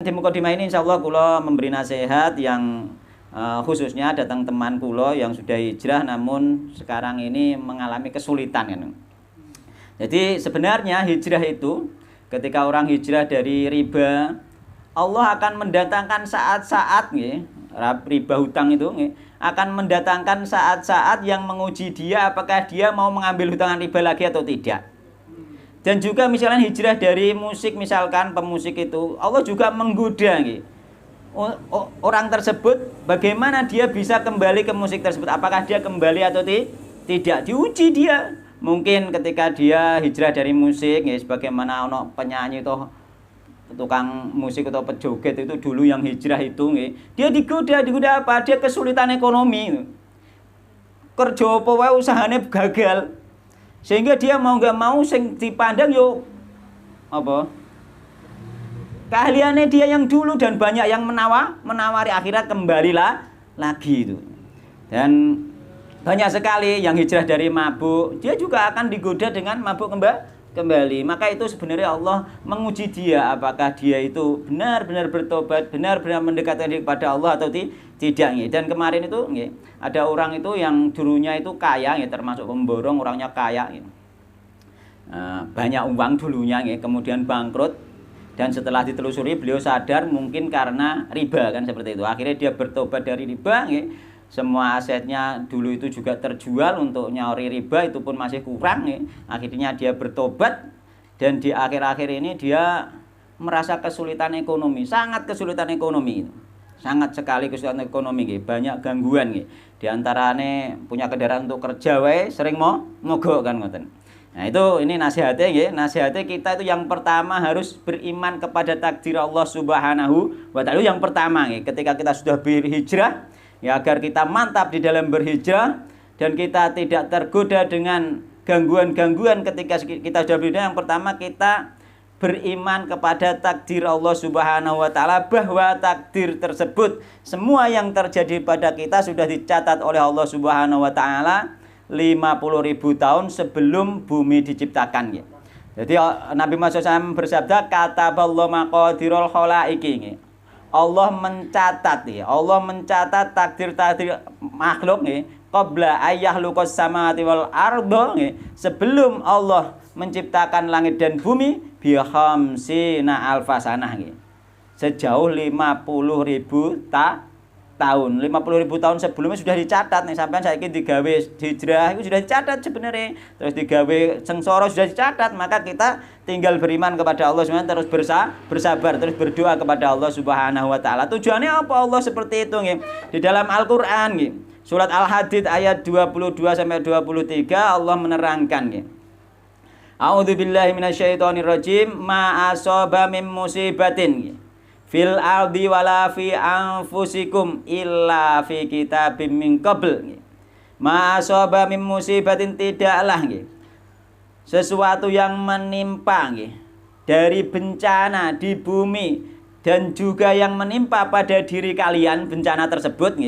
di mukadimah ini insyaallah kula memberi nasihat yang khususnya datang teman kula yang sudah hijrah namun sekarang ini mengalami kesulitan kan. Jadi sebenarnya hijrah itu ketika orang hijrah dari riba, Allah akan mendatangkan saat-saat riba hutang itu akan mendatangkan saat-saat yang menguji dia apakah dia mau mengambil hutangan riba lagi atau tidak. Dan juga misalnya hijrah dari musik, misalkan pemusik itu, Allah juga menggoda orang tersebut bagaimana dia bisa kembali ke musik tersebut, apakah dia kembali atau tidak, diuji dia. Mungkin ketika dia hijrah dari musik sebagaimana ono penyanyi itu tukang musik atau pejoget itu dulu yang hijrah itu dia digoda apa? Dia kesulitan ekonomi. Kerja apa wae usahane gagal. Sehingga dia mau enggak mau sing dipandang yo apa? Keahliannya dia yang dulu dan banyak yang menawari akhirat kembalilah lagi itu. Dan banyak sekali yang hijrah dari mabuk, dia juga akan digoda dengan mabuk kembali. Maka itu sebenarnya Allah menguji dia apakah dia itu benar-benar bertobat, benar-benar mendekatkan diri kepada Allah atau tidak. Dan kemarin itu ada orang itu yang dulunya itu kaya, termasuk pemborong, orangnya kaya, banyak uang dulunya, kemudian bangkrut. Dan setelah ditelusuri beliau sadar mungkin karena riba kan seperti itu. Akhirnya dia bertobat dari riba. Semua asetnya dulu itu juga terjual untuk nyauri riba, itu pun masih kurang. Akhirnya dia bertobat dan di akhir-akhir ini dia merasa kesulitan ekonomi, sangat kesulitan ekonomi. Sangat sekali kesulitan ekonomi, banyak gangguan. Di antaranya punya kendaraan untuk kerja sering mogok kan ngoten. Nah itu ini nasihatnya nasihatnya kita itu yang pertama harus beriman kepada takdir Allah Subhanahu wa taala. Yang pertama ketika kita sudah berhijrah agar kita mantap di dalam berhijrah dan kita tidak tergoda dengan gangguan-gangguan ketika kita sudah berhijrah. Yang pertama kita beriman kepada takdir Allah Subhanahu wa taala bahwa takdir tersebut semua yang terjadi pada kita sudah dicatat oleh Allah Subhanahu wa taala 50.000 tahun sebelum bumi diciptakan. Jadi Nabi Muhammad SAW bersabda kataballahu maqadirul khalaiqi. Allah mencatat takdir-takdir makhluk qabla ayyahluqas samawati wal ardo sebelum Allah menciptakan langit dan bumi bi khamsina alfasanah sejauh 50.000 tahun. 50.000 tahun sebelumnya sudah dicatat sampean saiki digawe hijrah itu sudah dicatat sebenarnya. Terus digawe sengsara sudah dicatat, maka kita tinggal beriman kepada Allah SWT, terus bersabar, terus berdoa kepada Allah Subhanahu wa taala. Tujuannya apa Allah seperti itu Di dalam Al-Qur'an surat Al-Hadid ayat 22 sampai 23 Allah menerangkan A'udzubillahi minasyaitonirrajim ma asaba min musibatin fil ardi wala fi anfusikum illa fi kitabim min qabl. Ma asaba min musibatin tidaklah sesuatu yang menimpa dari bencana di bumi dan juga yang menimpa pada diri kalian bencana tersebut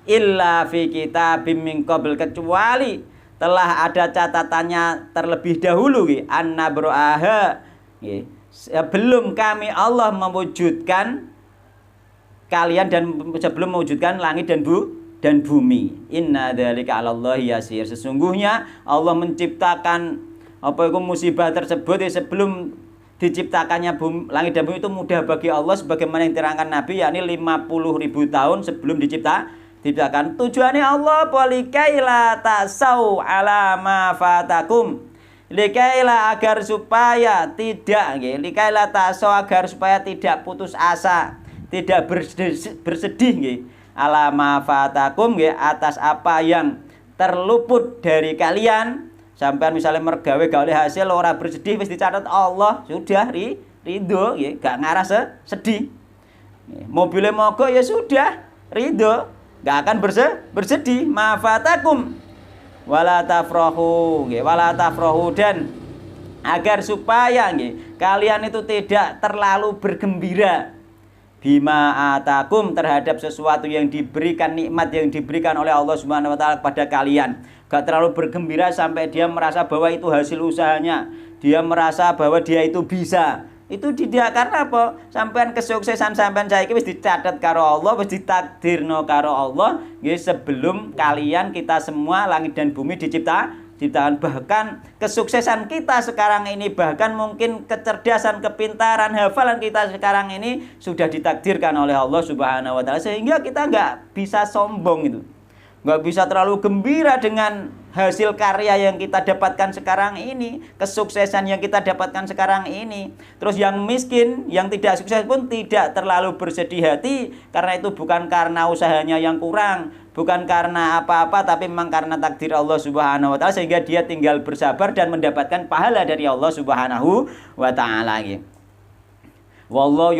illa fi kitabim min qabl, kecuali telah ada catatannya terlebih dahulu an-nabraha sebelum kami Allah mewujudkan kalian dan sebelum mewujudkan langit dan bumi. Inna dzalika 'alallahi yasir. Sesungguhnya Allah menciptakan musibah tersebut sebelum diciptakannya langit dan bumi itu mudah bagi Allah sebagaimana yang diterangkan Nabi yakni 50.000 tahun sebelum diciptakan. Tujuannya Allah polikaila tasau ala ma fatakum. Likaila agar supaya tidak likaila taso agar supaya tidak putus asa, tidak bersedih alama fatakum atas apa yang terluput dari kalian. Sampai misalnya mergawe gak oleh hasil ora bersedih wis dicatat Allah sudah ridho gak ngarah sedih. Mobilnya mogok ya sudah ridho, gak akan bersedih. Mafatakum wala tafrahu dan agar supaya kalian itu tidak terlalu bergembira bima atakum terhadap sesuatu yang diberikan, nikmat yang diberikan oleh Allah Subhanahu wa taala kepada kalian. Gak terlalu bergembira sampai dia merasa bahwa itu hasil usahanya, dia merasa bahwa dia itu bisa. Itu tidak, karena apa? Sampean kesuksesan sampean saiki wis dicatat karo Allah, wis ditakdirno karo Allah nggih sebelum kalian kita semua langit dan bumi diciptakan. Bahkan kesuksesan kita sekarang ini, bahkan mungkin kecerdasan, kepintaran, hafalan kita sekarang ini sudah ditakdirkan oleh Allah Subhanahu wa taala, sehingga kita nggak bisa sombong itu. Nggak bisa terlalu gembira dengan hasil karya yang kita dapatkan sekarang ini, kesuksesan yang kita dapatkan sekarang ini. Terus yang miskin, yang tidak sukses pun tidak terlalu bersedih hati, karena itu bukan karena usahanya yang kurang, bukan karena apa-apa, tapi memang karena takdir Allah Subhanahu wa taala, sehingga dia tinggal bersabar dan mendapatkan pahala dari Allah Subhanahu wa taala. Wallahu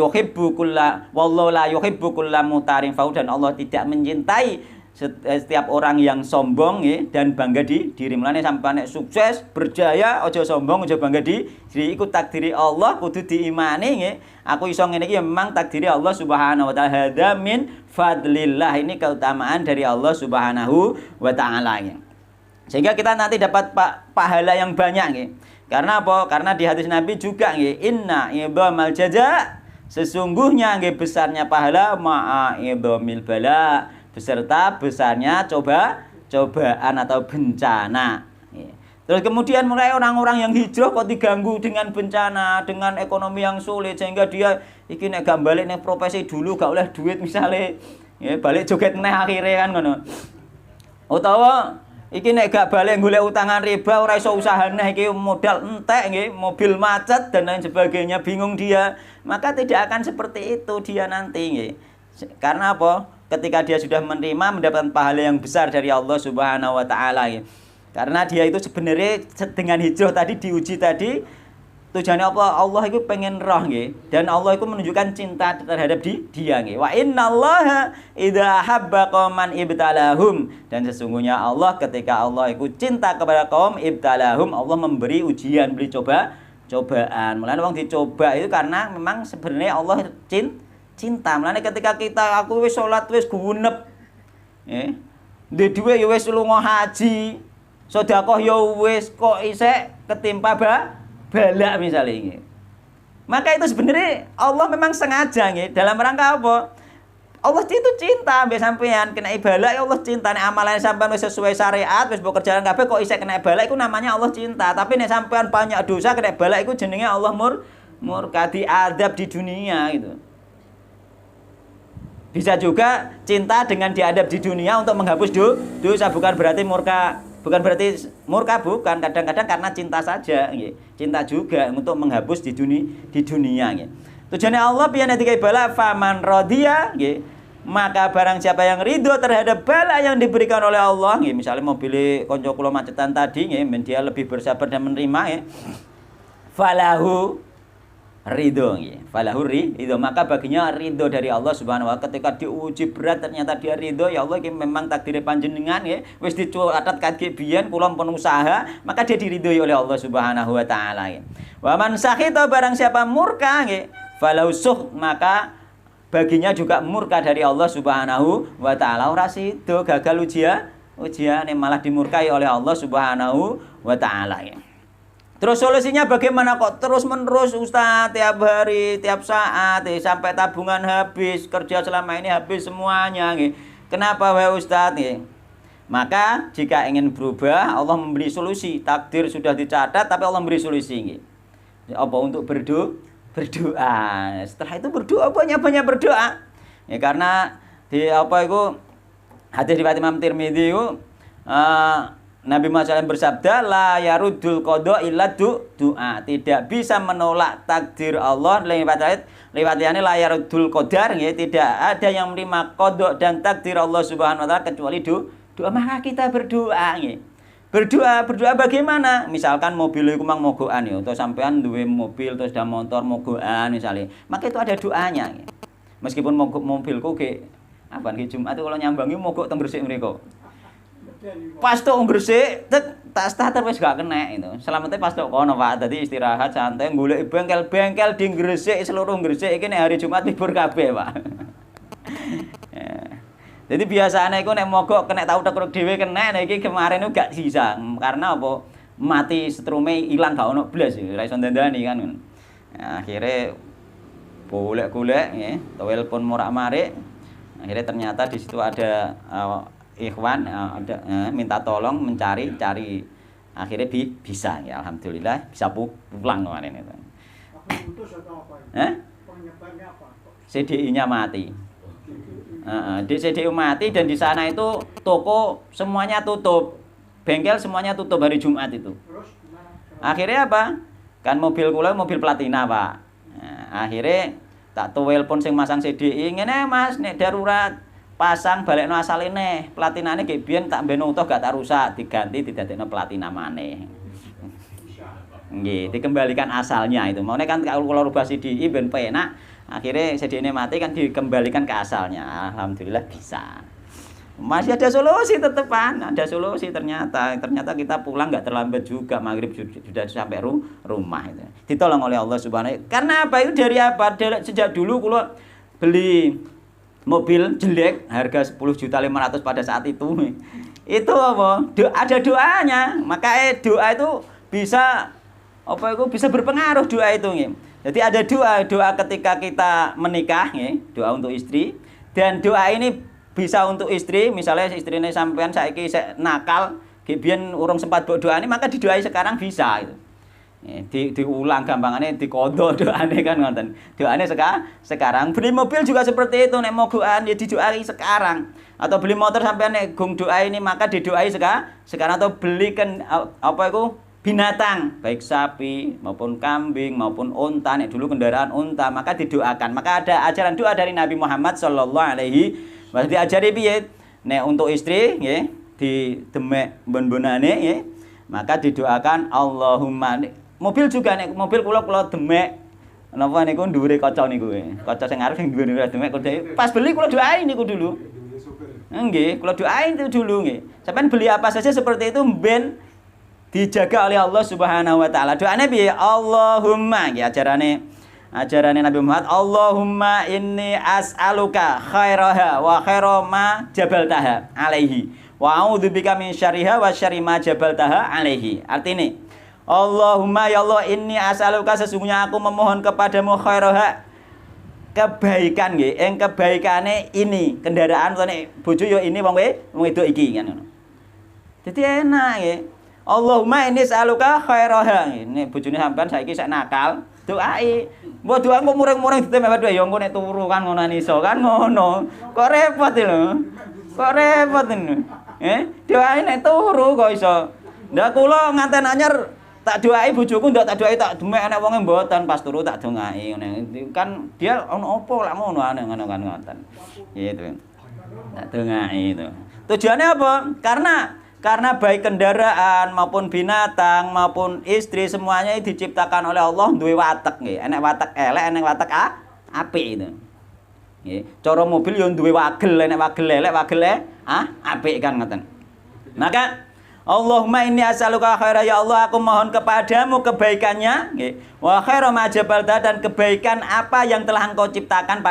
la yuhibbu kulla mutarin fakhur, dan Allah tidak mencintai setiap orang yang sombong ya, dan bangga di diri. Mulane sampeyan nek sukses, berjaya, aja sombong, aja bangga di diri. Iku takdiri Allah, kudu diimani nggih. Aku iso ngene iki memang takdiri Allah Subhanahu wa taala. Hadza min fadlillah. Ini keutamaan dari Allah Subhanahu wa taala. Sehingga kita nanti dapat pahala yang banyak nggih. Karena apa? Karena di hadis Nabi juga nggih, inna idhamal jaza, sesungguhnya nggih besarnya pahala ma'a idhamil bala, beserta besarnya cobaan atau bencana. Terus kemudian mulai orang-orang yang hijrah kok diganggu dengan bencana, dengan ekonomi yang sulit, sehingga dia iki nek gak balik nek profesi dulu gak oleh duit misalnya, ya balik joget neh akhirnya kan ngono. Utawa iki nek gak balik golek utangan riba, ora iso usaha neh iki modal entek nggih, mobil macet dan lain sebagainya, bingung dia. Maka tidak akan seperti itu dia nanti nggih. Karena apa? Ketika dia sudah menerima, mendapatkan pahala yang besar dari Allah Subhanahu wa taala ya. Karena dia itu sebenarnya dengan hijrah tadi, diuji tadi, tujuannya apa? Allah itu pengen roh nggih, dan Allah itu menunjukkan cinta terhadap dia nggih. Wa innallaha idza habba qauman ibtalahum, dan sesungguhnya Allah ketika Allah itu cinta kepada kaum ibtalahum, Allah memberi ujian, beri cobaan. Mulane wong dicoba itu karena memang sebenarnya Allah cinta. Mulane ketika aku wis salat wis gunep, ndek dhuwit ya wis lunga haji, sedekah ya wis kok isih ketimpa balak misalnya ini. Maka itu sebenarnya Allah memang sengaja nggih, dalam rangka apa? Allah itu cinta mbek sampean, kena balak ya Allah cinta. Nek amalan sampean wis sesuai syariat, wis mbok kerjaan kabeh kok isih kena balak, iku namanya Allah cinta. Tapi nek sampean banyak dosa kena balak, iku jenenge Allah murka, diadab di dunia gitu. Bisa juga cinta dengan diadab di dunia untuk menghapus dosa, bukan berarti murka. Bukan berarti murka, bukan. Kadang-kadang karena cinta saja, nggih. Cinta juga untuk menghapus di dunia, nggih. Tujuannya Allah piye nek dikai bala faman radiya, nggih. Maka barang siapa yang ridho terhadap bala yang diberikan oleh Allah, nggih, misalnya mobil konco kula macetan tadi, nggih, dia lebih bersabar dan menerima, nggih. Falahu ridho, falahu ridho, maka baginya ridho dari Allah Subhanahu wa taala. Ketika diuji berat ternyata dia ridho, ya Allah ini memang takdir panjenengan ya, wis dicatat kaki biyen kula pun usaha, maka dia diridhoi oleh Allah Subhanahu wa taala. Wa man sakhita, barang siapa murka nggih, falahu suh, maka baginya juga murka dari Allah Subhanahu wa taala. Ora sido gagal ujian malah dimurkai oleh Allah Subhanahu wa taala. Terus solusinya bagaimana kok terus-menerus Ustaz, tiap hari, tiap saat, sampai tabungan habis, kerja selama ini habis semuanya. Kenapa wahai Ustaz? Maka jika ingin berubah, Allah memberi solusi. Takdir sudah dicatat, tapi Allah memberi solusi. Apa? Untuk berdoa. Setelah itu berdoa, banyak-banyak berdoa. Ya, karena di apa itu hadis riwayat Imam Tirmidzi itu Nabi Muhammad bersabda, la yarudul qada illa doa. Tidak bisa menolak takdir Allah. Lewat la yarudul qadar, ya, tidak ada yang menerima qada dan takdir Allah Subhanahu wa taala kecuali doa. Maka kita berdoa, ya. Berdoa bagaimana? Misalkan mobil iku mang mogokan ya, atau sampean duwe mobil terus ada motor mogokan misalnya. Maka itu ada doanya, ya. Meskipun mobilku ke apa nggih Jumat itu kalau nyambangi mogok teng Gresik mriku. Pas tok Gresik, tak starter wis gak kena itu. Selamatnya pas tok kono Pak. Tadi istirahat santai golek bengkel-bengkel di Gresik, seluruh Gresik iki nek hari Jumat libur kabeh, Pak. Jadi biasanya iku nek mogok kena tau tekruk dhewe kena, nek iki kemarin itu gak sisa. Karena apa? Mati setrume ilang gak ono blas, ora iso ndandani kan. Akhirnya golek-golek nggih, telepon morak-marik. Akhirnya ternyata di situ ada ikhwan minta tolong mencari. Akhirnya bisa ya, alhamdulillah bisa pulang kemarin itu. Putus atau apa? Penyebabnya apa? CDI-nya mati. Di CDI mati dan di sana itu toko semuanya tutup. Bengkel semuanya tutup hari Jumat itu. Terus gimana? Akhirnya apa? Kan mobil kula mobil platina, Pak. Nah, akhirnya tak telepon sing masang CDI, ngene Mas, nek darurat pasang balekno asale neh. Platinane ge biyen tak ben utuh gak tak rusak, diganti didadekno platina maneh. Nggih, dikembalikan asalnya itu. Maune kan kalau rubah CDI ben penak, akhirnya CDI-ne mati kan dikembalikan ke asalnya. Alhamdulillah bisa. Masih ada solusi tetepan, ada solusi ternyata kita pulang nggak terlambat juga, maghrib sudah sampai rumah itu. Ditolong oleh Allah Subhanahu. Karena apa itu dari apa? Sejak dulu kalau beli mobil jelek harga 10.500.000 pada saat itu apa? Ada doanya, maka doa itu bisa bisa berpengaruh doa itu nih. Jadi ada doa ketika kita menikah nih, doa untuk istri, dan doa ini bisa untuk istri, misalnya istrinya sampean saiki nakal, biyen urung sempat doa ini, maka didoai sekarang bisa itu. Diulang gampangane dikondo doane kan ngoten. Doane sekarang. Beli mobil juga seperti itu, nek mau doan ya didoai sekarang. Atau beli motor sampean nek gung doa ini maka didoai sekarang atau belikan binatang, baik sapi maupun kambing maupun unta, nek dulu kendaraan unta maka didoakan. Maka ada ajaran doa dari Nabi Muhammad sallallahu alaihi wasallam. Diajari piye? Nek untuk istri nggih di demek bon-bonane nggih, maka didoakan Allahumma. Mobil juga nek mobil kula demek napa niku dhuwure kaca niku. Kaca sing arep sing dhuwure demek pas beli kula doain niku dulu. Nggih, kula doain itu dulu nggih. Sampeyan beli apa saja seperti itu ben dijaga oleh Allah Subhanahu wa taala. Doane piye? Allahumma, nggih ajarane Nabi Muhammad, Allahumma inni as'aluka khairaha wa khaira ma jabaltaha alaihi wa a'udzubika min syarriha wa syarri ma jabaltaha alaihi. Artine, Allahumma ya Allah inni as'aluka, sesungguhnya aku memohon kepadamu khairaha, kebaikan nggih, kebaikane ini kendaraan to nek bojo yo ini wong wedok iki kan ngono. Dadi enak nggih. Allahumma inni as'aluka khairaha. Nek bojone sampean saiki sak nakal, doai. Mbok doa kok muring-muring ditemeh wae yo engko nek turu kan ngono iso kan ngono. Kok repot lho. Kok repot lho. Doai nek turu kok iso. Ndak kula nganten anyar tak doai bojoku, ndak tak doai tak demek nek wonge mboten pas turu tak dongai ngene. Kan dia ono opo lak ngono ngono kan ngoten. Gitu. Tak dongai itu. Tujuannya apa? Karena baik kendaraan maupun binatang maupun istri semuanya diciptakan oleh Allah duwe watek nggih. Enek watek elek, enek watek apik itu. Nggih. Cara mobil yo duwe wagel, enek wagel elek, wagel apik kan ngoten. Maka Allahumma inni as'aluka khaira, ya Allah aku mohon kepadamu kebaikannya nggih. Wa khaira ma jabalta, dan kebaikan apa yang telah Engkau ciptakan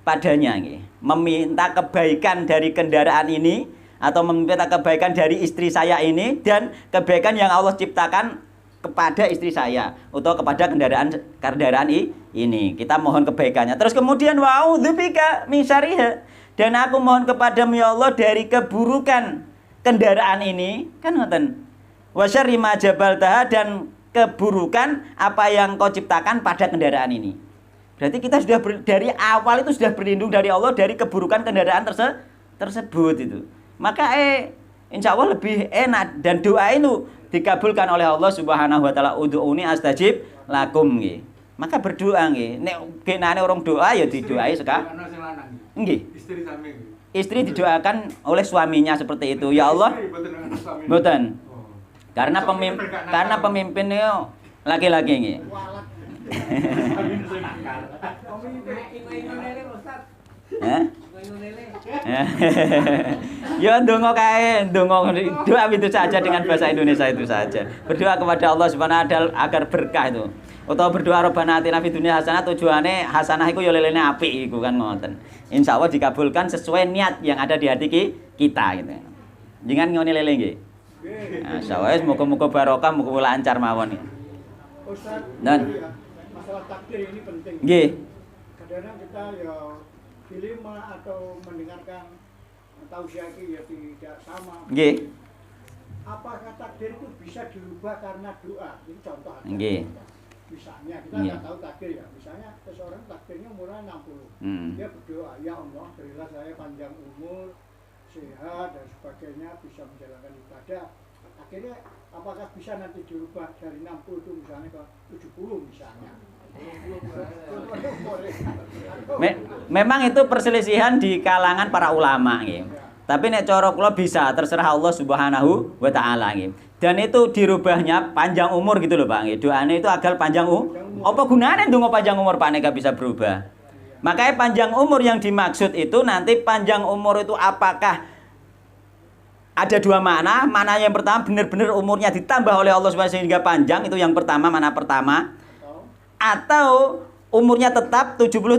padanya nggih. Meminta kebaikan dari kendaraan ini atau meminta kebaikan dari istri saya ini dan kebaikan yang Allah ciptakan kepada istri saya atau kepada kendaraan ini. Kita mohon kebaikannya. Terus kemudian wa'udzubika min syarriha, dan aku mohon kepadamu ya Allah dari keburukan kendaraan ini. Kan ngoten. Wa syarri ma jabaltaha, dan keburukan apa yang kau ciptakan pada kendaraan ini. Berarti kita sudah dari awal itu sudah berlindung dari Allah dari keburukan kendaraan tersebut itu. Maka insya Allah lebih enak, dan doa itu dikabulkan oleh Allah Subhanahu wa taala. Ud'uni astajib lakum nggih. Maka berdoa nggih. Nek genane orang doa ya didoai sekarang. Nggih. Istri didoakan oleh suaminya seperti itu. Ya Allah. Mboten. Karena pemimpin itu laki-laki nggih. Ya ndonga kae, doa itu saja dengan bahasa Indonesia itu saja. Berdoa kepada Allah Subhanahu wa taala agar berkah itu. Utawa berdoa Rabbana atina fid dunya hasanah, tujuane hasanah iku ya lelene apik iku kan ngoten. Insyaallah dikabulkan sesuai niat yang ada di hati kita gitu. Jangan ngene lele nggih. Nah, insyaallah muga-muga barokah, muga lancar mawon. Ustaz, Dan masalah takdir ini penting. Nggih. Kadang-kadang kita ya film atau mendengarkan tausiah ini ya tidak sama. Nggih. Apakah takdir itu bisa dirubah karena doa? Ini contoh aja. Nggih. Misalnya kita Nggih. nggak tahu takdir ya. Misalnya seseorang takdirnya umurnya 60. Dia berdoa, ya Allah berilah saya panjang umur, sehat dan sebagainya, bisa menjalankan ibadah. Akhirnya apakah bisa nanti dirubah dari 60 itu misalnya ke 70 misalnya? Memang itu perselisihan di kalangan para ulama nggih. Tapi nek cara kula bisa, terserah Allah Subhanahu wa taala nggih. Dan itu dirubahnya panjang umur gitu loh Pak nggih. Doane itu agar panjang umur. Apa gunanya ndonga panjang umur Pak nek gak bisa berubah? Makanya panjang umur yang dimaksud itu nanti panjang umur itu apakah ada dua makna. Makna yang pertama benar-benar umurnya ditambah oleh Allah Subhanahu sehingga panjang, itu yang pertama, makna pertama. Atau umurnya tetap 70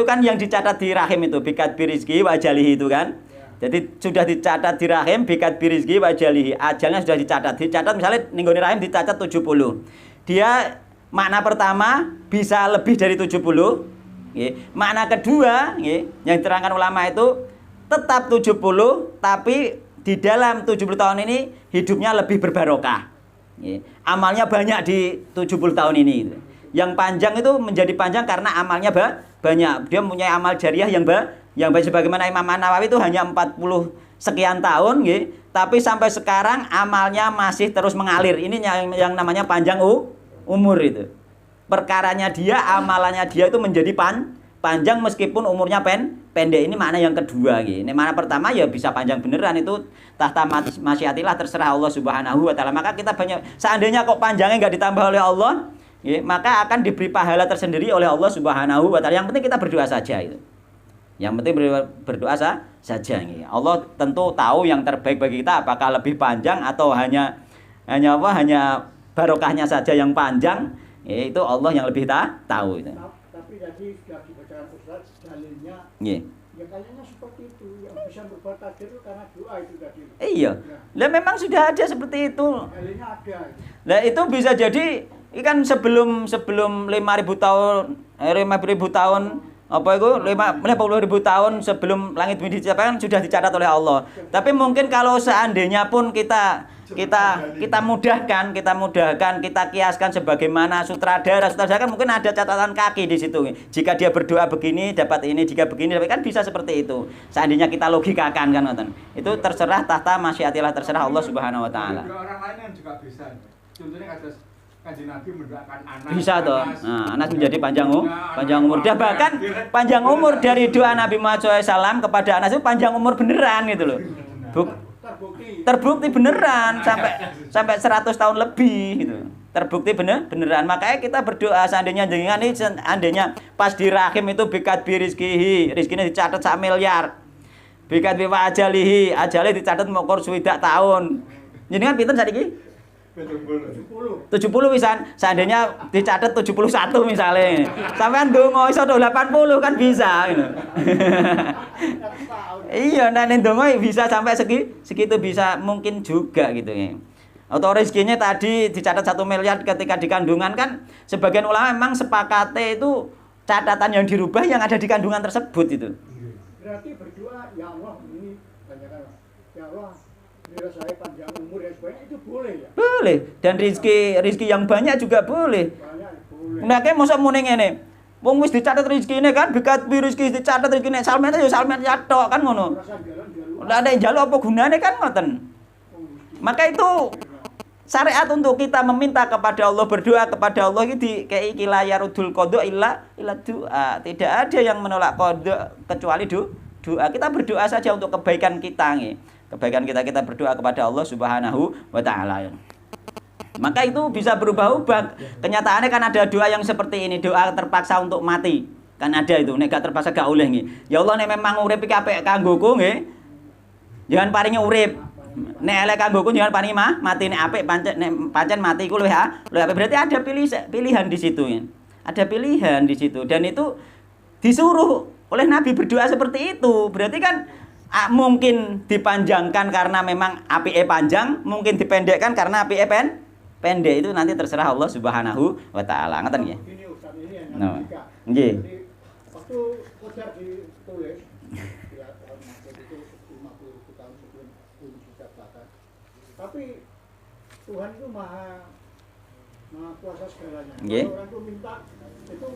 kan yang dicatat di rahim itu bikat birizki wa ajalihi itu kan. Jadi sudah dicatat di rahim bikat birizki wa ajalihi. Ajalnya sudah dicatat. Dicatat misalnya ninggoni rahim dicatat 70. Dia makna pertama bisa lebih dari 70. Makna kedua yang diterangkan ulama itu tetap 70 tapi di dalam 70 tahun ini hidupnya lebih berbarokah. Amalnya banyak di 70 tahun ini. Yang panjang itu menjadi panjang karena amalnya banyak. Dia mempunyai amal jariah yang baik, sebagaimana Imam An-Nawawi itu hanya 40 sekian tahun, tapi sampai sekarang amalnya masih terus mengalir. Ini yang namanya panjang umur itu. Perkaranya dia, amalannya dia itu menjadi panjang meskipun umurnya pendek. Ini makna yang kedua. Ini makna pertama ya bisa panjang beneran, itu tahta masyiatillah, terserah Allah Subhanahu wa taala. Maka kita banyak, seandainya kok panjangnya nggak ditambah oleh Allah, maka akan diberi pahala tersendiri oleh Allah Subhanahu wa taala. Yang penting kita berdoa saja itu. Yang penting berdoa saja. Allah tentu tahu yang terbaik bagi kita, apakah lebih panjang atau hanya barokahnya saja yang panjang. Itu Allah yang lebih tahu itu. Tapi tadi sudah dibacakan Ustaz dalilnya. Ya kayaknya seperti itu, yang bisa berbuat takdir itu karena doa itu tadi. Iya. Lah memang sudah ada seperti itu. Dalilnya ada. Lah itu bisa jadi ikan sebelum 5.000 tahun 5.000 tahun apa itu 50.000 tahun sebelum langit bumi diciptakan sudah dicatat oleh Allah. Tapi mungkin kalau seandainya pun kita mudahkan, kita kiaskan sebagaimana sutradara kan mungkin ada catatan kaki di situ. Jika dia berdoa begini dapat ini, jika begini dapat, kan bisa seperti itu. Seandainya kita logikakan kan ngoten. Itu terserah tahta masyiatillah, terserah Allah Subhanahu wa taala. Orang lain kan juga bisa. Contohnya ada Kanjeng Nabi mendoakan anak. Bisa toh. Nah, anak menjadi panjang umur. Dia bahkan panjang umur dari doa Nabi Muhammad SAW kepada anak itu panjang umur beneran gitu loh. Terbukti beneran sampai 100 tahun lebih gitu. Terbukti beneran. Makanya kita berdoa seandainya jenengan ini seandainya pas di rahim itu bikat bi rizkihi, rizkinya dicatat 1 miliar. Bikat bi wa ajalihi, ajalnya dicatat mokor swidak tahun. Jenengan pinten saiki? 70 pisan, seandainya dicatat 71 misalnya. Sampean ndonga iso 80 kan bisa gitu. Iya, nek ndonga bisa sampai segitu bisa mungkin juga gitu ya. Atau rezekinya tadi dicatat 1 miliar ketika di kandungan kan sebagian ulama memang sepakatnya itu catatan yang dirubah yang ada di kandungan tersebut itu. Berarti berdoa, ya Allah ini banyak ya Allah biar saya panjang umur dan sebagainya, itu boleh ya? Boleh. Dan rezeki yang banyak juga boleh. Boleh. Nah, kayak mosok muni ngene. Wong wis dicatat rezekine kan, bikat bi rezeki dicatat rezekine salmet ya salmet ya tok kan ngono. Lah ada yang njaluk apa gunane kan ngoten. Maka itu syariat untuk kita meminta kepada Allah, berdoa kepada Allah iki dikei kila yarudul qada illa doa. Tidak ada yang menolak qada kecuali doa. Kita berdoa saja untuk kebaikan kita nggih. Kebaikan kita berdoa kepada Allah Subhanahu wa taala. Maka itu bisa berubah-ubah. Kenyataannya kan ada doa yang seperti ini, doa terpaksa untuk mati. Kan ada itu, nek gak terpaksa gak oleh nggih. Ya Allah nek memang urip iki apik kanggoku nggih. Jangan paringi urip. Nek elek kanggoku jangan paringi mati, nek apik pancen mati iku luwih apik. Berarti ada pilihan di situ ya. Ada pilihan di situ dan itu disuruh oleh Nabi berdoa seperti itu. Berarti kan mungkin dipanjangkan karena memang apike panjang, mungkin dipendekkan karena apike pendek. Itu nanti terserah Allah Subhanahu wa taala. Ngoten nggih. Ini Ustaz No. nikah. Nggih. Jadi waktu Qadar ditulis ya tahun maksud itu 50 tahun sebelum bumi diciptakan. Tapi Tuhan itu maha kuasa segalanya. Nggih. Kalau orang itu minta itu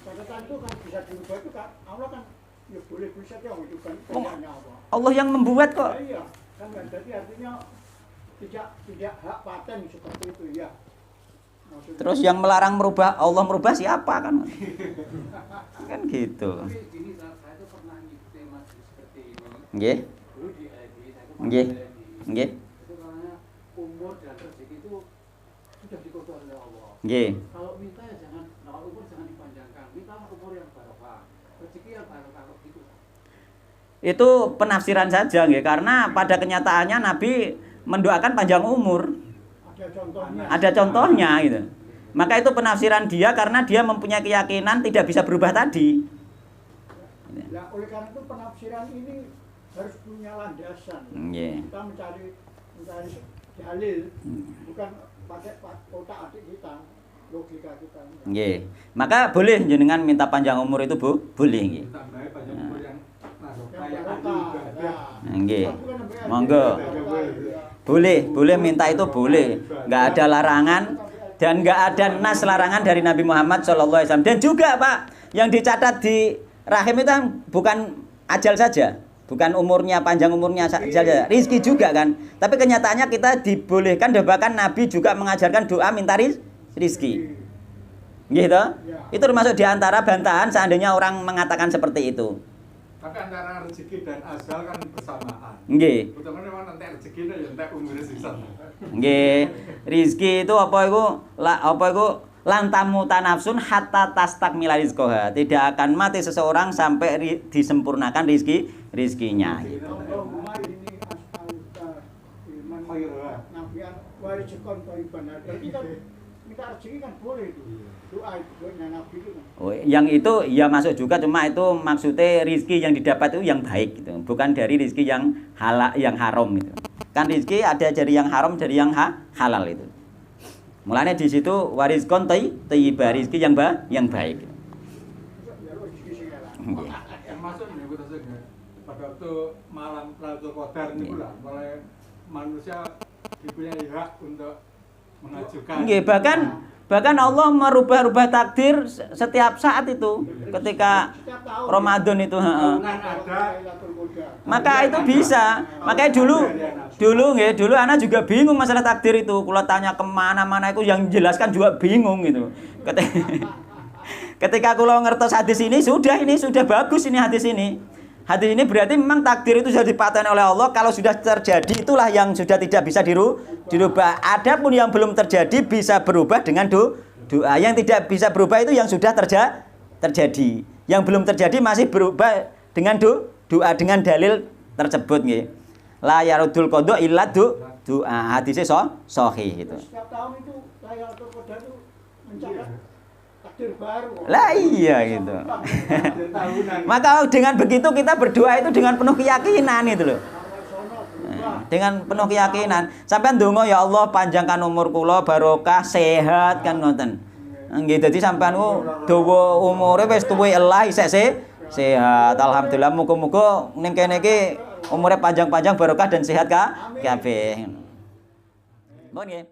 catatan itu kan bisa dirubah itu kan Allah kan ya boleh bisa saja itu kan kehendaknya Allah. Allah yang membuat kok. Ya, iya kan jadi artinya tidak hak paten seperti itu ya. Maksudnya, Terus yang melarang merubah, Allah merubah siapa kan? Kan gitu. Tapi gini, saya tuh pernah ngikuti mas seperti ini. Nggih. Dulu di ID, saya tuh Nggih. pernah di Nggih. itu katanya umur dan rezeki itu sudah dikotor oleh Allah. Nggih. Kalau minta ya jangan, kalau umur jangan dipanjangkan. Minta umur yang barokah, rezeki yang barokah gitu. Itu penafsiran saja nggih, karena pada kenyataannya Nabi mendoakan panjang umur. ada contohnya. Ada contohnya gitu. Maka itu penafsiran dia karena dia mempunyai keyakinan tidak bisa berubah tadi. Nah, oleh karena itu penafsiran ini harus punya landasan. Nggih. Kita mencari dalil, bukan pakai otak adik kita, logika kita. Nggih. Maka boleh jenengan minta panjang umur itu, Bu? Boleh nggih. Tambahnya banyak umur yang barokah, Yang yang ahli barokah, ibadah. ya. Nggih. Aku kan sampai Monggo. ahli barokah, ya. Boleh minta itu boleh. Nggak ada larangan dan nggak ada nas larangan dari Nabi Muhammad SAW. Dan juga Pak, yang dicatat di rahim itu kan bukan ajal saja, bukan umurnya panjang umurnya saja, rizki juga kan. Tapi kenyataannya kita dibolehkan, bahkan Nabi juga mengajarkan doa minta rizki. Gitu. Itu termasuk diantara bantahan seandainya orang mengatakan seperti itu. Tapi antara rezeki dan asal kan bersamaan. Nggih. Utamanya memang nanti rezekinya ya nanti umurnya sisa. Nggih, rizki itu apa iku lantamu tanafsun hatta tastakmila rizqaha. Tidak akan mati seseorang sampai disempurnakan rizkinya. Allahumma ini as'aluka ilman nafi'an wa rizqan thayyiban. Berarti kan minta rezeki kan boleh itu. Doa itu doanya Nabi itu kan. Oh, yang itu ya masuk juga, cuma itu maksudnya rizki yang didapat itu yang baik gitu. Bukan dari rizki yang halal yang haram gitu. Kan rizki ada dari yang haram, dari yang halal itu. Mulanya di situ warizkon thayyibah, rizki yang baik. Ya rezeki sing elek. Nggih. Termasuk nih kita sehingga pada waktu malam Lailatul Qadar ini pula mulai manusia dipunyai hak untuk mengajukan. Nggih, bahkan Allah merubah-rubah takdir setiap saat itu ketika Setiap tahun Ramadan itu, heeh. Kan ada Maka itu bisa. Makanya dulu anak juga bingung masalah takdir itu. Kalau tanya kemana-mana itu yang jelaskan juga bingung gitu. Ketika kalau ngertos hadis ini sudah bagus ini hadis ini. Hadis ini berarti memang takdir itu sudah dipateni oleh Allah. Kalau sudah terjadi itulah yang sudah tidak bisa dirubah. Adapun yang belum terjadi bisa berubah dengan doa. Yang tidak bisa berubah itu yang sudah terjadi. Yang belum terjadi masih berubah dengan doa dengan dalil tersebut nggih. La yarudul qada illa doa. Hadisnya sahih gitu. Setiap tahun itu Lailatul Qadar itu mencatat takdir baru. Lah iya gitu. Maka dengan begitu kita berdoa itu dengan penuh keyakinan itu loh. Dengan penuh keyakinan. Sampeyan ndonga ya Allah panjangkan umur kula, barokah, sehat kan ngoten. Nggih dadi sampean ku dawa umure wis tuwe elah isek sehat. Alhamdulillah muga-muga ning kene iki umure panjang-panjang barokah dan sehat kabeh. Mohon nggih.